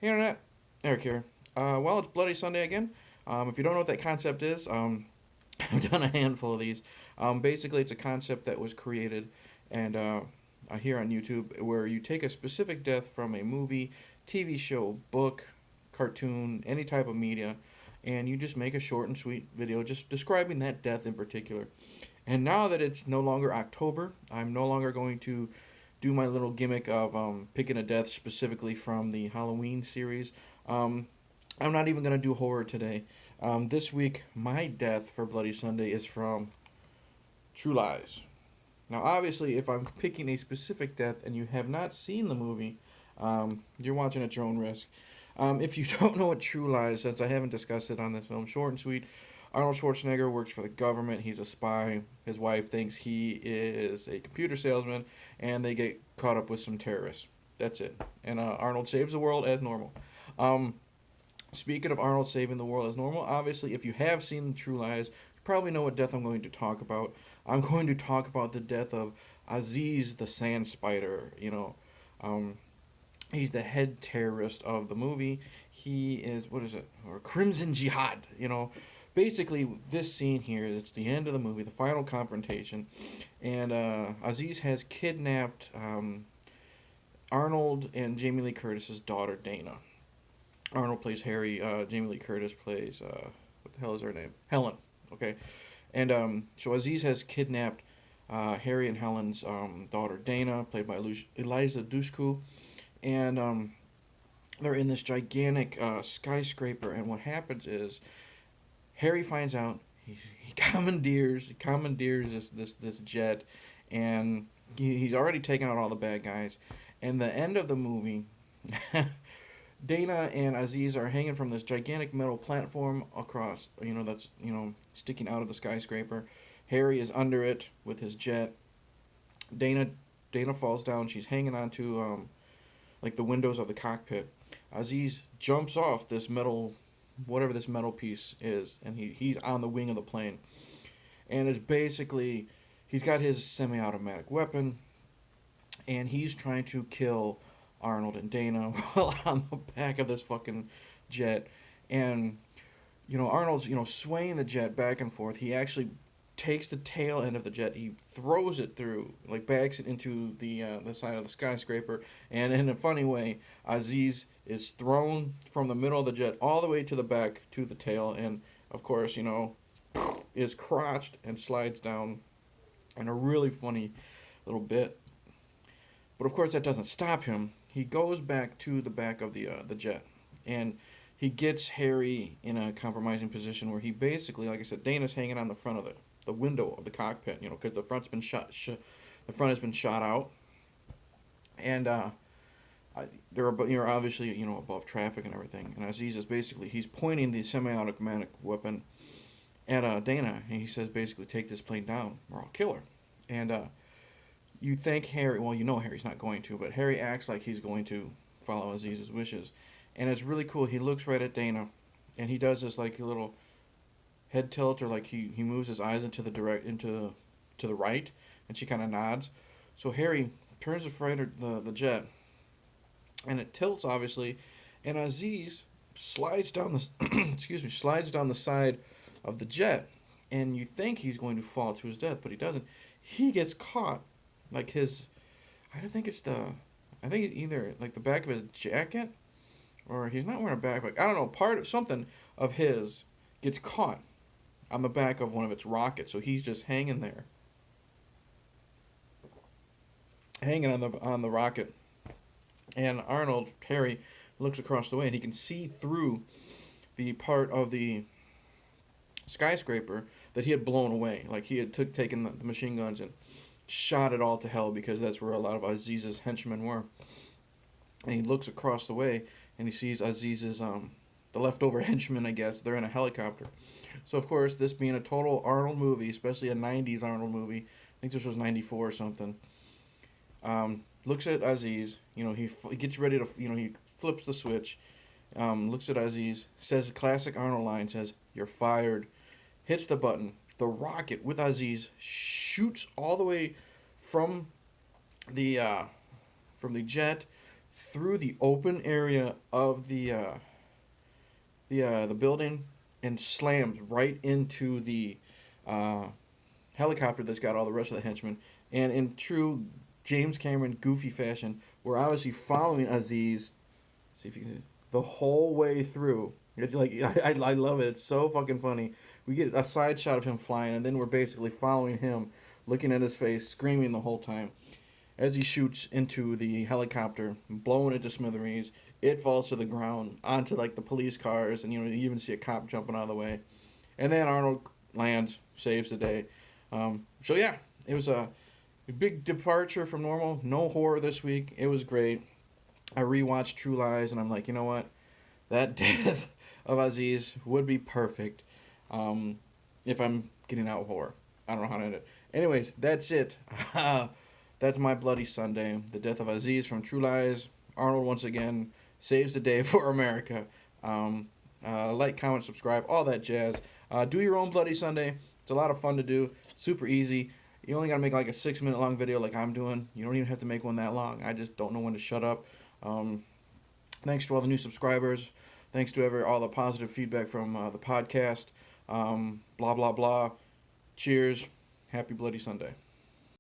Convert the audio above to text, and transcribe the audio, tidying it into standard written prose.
Hey Internet, Eric here. Well, it's Bloody Sunday again. If you don't know what that concept is, I've done a handful of these. Basically, it's a concept that was created and here on YouTube where you take a specific death from a movie, TV show, book, cartoon, any type of media, and you just make a short and sweet video just describing that death in particular. And now that it's no longer October, I'm no longer going to do my little gimmick of picking a death specifically from the Halloween series. Um, I'm not even going to do horror today. This week, my death for Bloody Sunday is from True Lies. Now, obviously, if I'm picking a specific death and you have not seen the movie, you're watching at your own risk. If you don't know what True Lies, since I haven't discussed it on this film, short and sweet, Arnold Schwarzenegger works for the government. He's a spy. His wife thinks he is a computer salesman, and they get caught up with some terrorists. That's it. And Arnold saves the world as normal. Um, Speaking of Arnold saving the world as normal, obviously, if you have seen True Lies, you probably know what death I'm going to talk about. I'm going to talk about the death of Aziz the Sand Spider. Um, he's the head terrorist of the movie. He is, what is it, or Crimson Jihad. Basically this scene here, it's the end of the movie, the final confrontation, and Aziz has kidnapped Arnold and Jamie Lee Curtis's daughter Dana. Arnold plays Harry. Jamie Lee Curtis plays what the hell is her name? Helen. Okay, and so Aziz has kidnapped Harry and Helen's daughter Dana, played by Eliza Dushku, and they're in this gigantic skyscraper. And what happens is Harry finds out he commandeers this jet, and he's already taken out all the bad guys. And the end of the movie, Dana and Aziz are hanging from this gigantic metal platform across, that's sticking out of the skyscraper. Harry is under it with his jet. Dana Dana falls down. She's hanging onto like the windows of the cockpit. Aziz jumps off this metal, whatever this metal piece is, and he's on the wing of the plane, and it's basically he's got his semi-automatic weapon, and he's trying to kill Arnold and Dana while on the back of this fucking jet. And Arnold's swaying the jet back and forth. He actually takes the tail end of the jet. He throws it through, like backs it into the side of the skyscraper. And in a funny way, Aziz is thrown from the middle of the jet all the way to the back to the tail, and of course is crotched and slides down in a really funny little bit. But of course that doesn't stop him. He goes back to the back of the jet, and he gets Harry in a compromising position where he basically, like I said, Dana's hanging on the front of the window of the cockpit, because the front's been the front has been shot out, and they're obviously above traffic and everything. And Aziz is basically he's pointing the semi-automatic weapon at Dana, and he says basically take this plane down or I'll kill her. And you think Harry, well, Harry's not going to, but Harry acts like he's going to follow Aziz's wishes, and it's really cool. He looks right at Dana, and he does this like a little head tilt, or like he moves his eyes into to the right, and she kind of nods. So Harry turns the freighter, the jet, and it tilts obviously, and Aziz slides down the slides down the side of the jet, and you think he's going to fall to his death, but he doesn't. He gets caught, like I don't think it's I think it's either like the back of his jacket, or he's not wearing a backpack. I don't know. Part of something of his gets caught on the back of one of its rockets, so he's just hanging there, hanging on the rocket. And Harry, looks across the way, and he can see through the part of the skyscraper that he had blown away. Like he had taken the machine guns and shot it all to hell, because that's where a lot of Aziz's henchmen were. And he looks across the way, and he sees Aziz's the leftover henchmen, I guess. They're in a helicopter. So of course, this being a total Arnold movie, especially a '90s Arnold movie, I think this was '94 or something. Looks at Aziz. He gets ready to. He flips the switch. Looks at Aziz. Says the classic Arnold line. Says, "You're fired." Hits the button. The rocket with Aziz shoots all the way from the jet through the open area of the building and slams right into the uh, helicopter that's got all the rest of the henchmen. And in true James Cameron goofy fashion, we're obviously following Aziz. See if you can the whole way through. It's like I love it. It's so fucking funny. We get a side shot of him flying, and then we're basically following him, looking at his face, screaming the whole time as he shoots into the helicopter, blowing it to smithereens. It falls to the ground onto like the police cars, and you even see a cop jumping out of the way. And then Arnold lands, saves the day. So yeah, it was a big departure from normal. No horror this week. It was great. I rewatched True Lies, and I'm like, you know what? That death of Aziz would be perfect if I'm getting out horror. I don't know how to end it. Anyways, that's it. That's my Bloody Sunday. The death of Aziz from True Lies. Arnold once again saves the day for America. Like, comment, subscribe, all that jazz. Do your own Bloody Sunday. It's a lot of fun to do. Super easy. You only got to make like a 6-minute long video like I'm doing. You don't even have to make one that long. I just don't know when to shut up. Thanks to all the new subscribers. Thanks to all the positive feedback from the podcast. Blah, blah, blah. Cheers. Happy Bloody Sunday.